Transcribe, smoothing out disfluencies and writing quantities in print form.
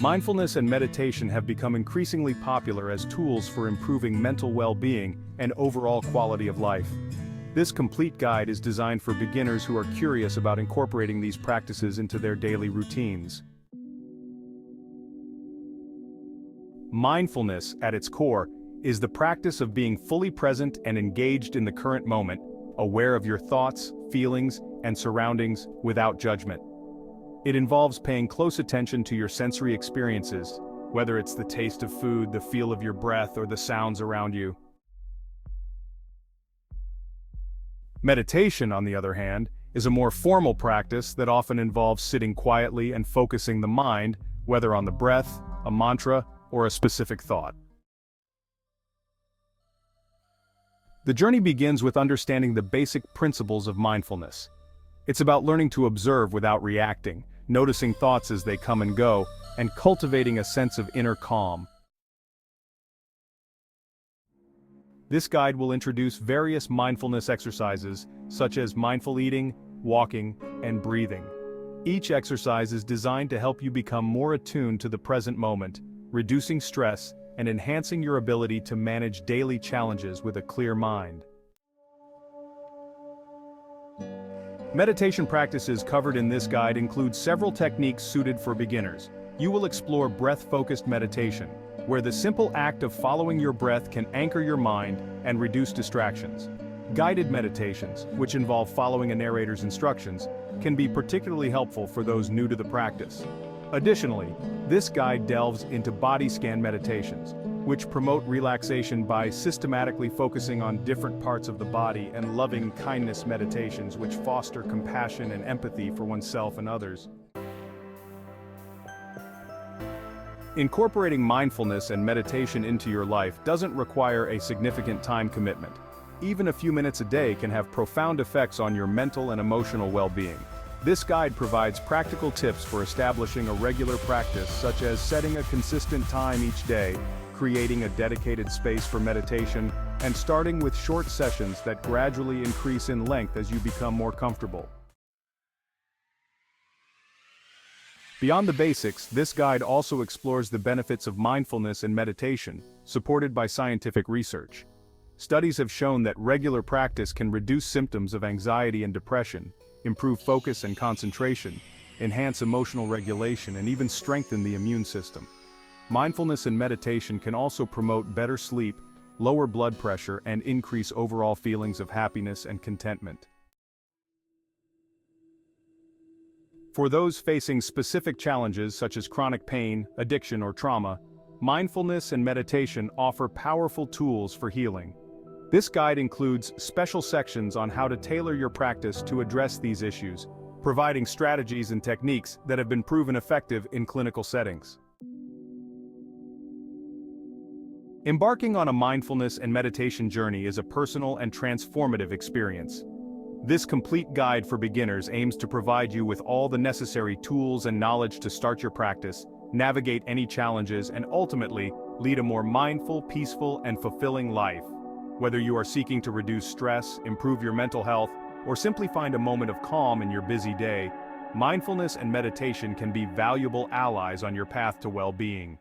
Mindfulness and meditation have become increasingly popular as tools for improving mental well-being and overall quality of life. This complete guide is designed for beginners who are curious about incorporating these practices into their daily routines. Mindfulness, at its core, is the practice of being fully present and engaged in the current moment, aware of your thoughts, feelings, and surroundings without judgment. It involves paying close attention to your sensory experiences, whether it's the taste of food, the feel of your breath, or the sounds around you. Meditation, on the other hand, is a more formal practice that often involves sitting quietly and focusing the mind, whether on the breath, a mantra, or a specific thought. The journey begins with understanding the basic principles of mindfulness. It's about learning to observe without reacting, noticing thoughts as they come and go, and cultivating a sense of inner calm. This guide will introduce various mindfulness exercises, such as mindful eating, walking, and breathing. Each exercise is designed to help you become more attuned to the present moment, reducing stress and enhancing your ability to manage daily challenges with a clear mind. Meditation practices covered in this guide include several techniques suited for beginners. You will explore breath-focused meditation, where the simple act of following your breath can anchor your mind and reduce distractions. Guided meditations, which involve following a narrator's instructions, can be particularly helpful for those new to the practice. Additionally, this guide delves into body scan meditations, which promote relaxation by systematically focusing on different parts of the body, and loving kindness meditations, which foster compassion and empathy for oneself and others. Incorporating mindfulness and meditation into your life doesn't require a significant time commitment. Even a few minutes a day can have profound effects on your mental and emotional well-being. This guide provides practical tips for establishing a regular practice, such as setting a consistent time each day, creating a dedicated space for meditation, and starting with short sessions that gradually increase in length as you become more comfortable. Beyond the basics, this guide also explores the benefits of mindfulness and meditation, supported by scientific research. Studies have shown that regular practice can reduce symptoms of anxiety and depression, improve focus and concentration, enhance emotional regulation, and even strengthen the immune system. Mindfulness and meditation can also promote better sleep, lower blood pressure, and increase overall feelings of happiness and contentment. For those facing specific challenges such as chronic pain, addiction, or trauma, mindfulness and meditation offer powerful tools for healing. This guide includes special sections on how to tailor your practice to address these issues, providing strategies and techniques that have been proven effective in clinical settings. Embarking on a mindfulness and meditation journey is a personal and transformative experience. This complete guide for beginners aims to provide you with all the necessary tools and knowledge to start your practice, navigate any challenges, and ultimately lead a more mindful, peaceful, and fulfilling life. Whether you are seeking to reduce stress, improve your mental health, or simply find a moment of calm in your busy day, mindfulness and meditation can be valuable allies on your path to well-being.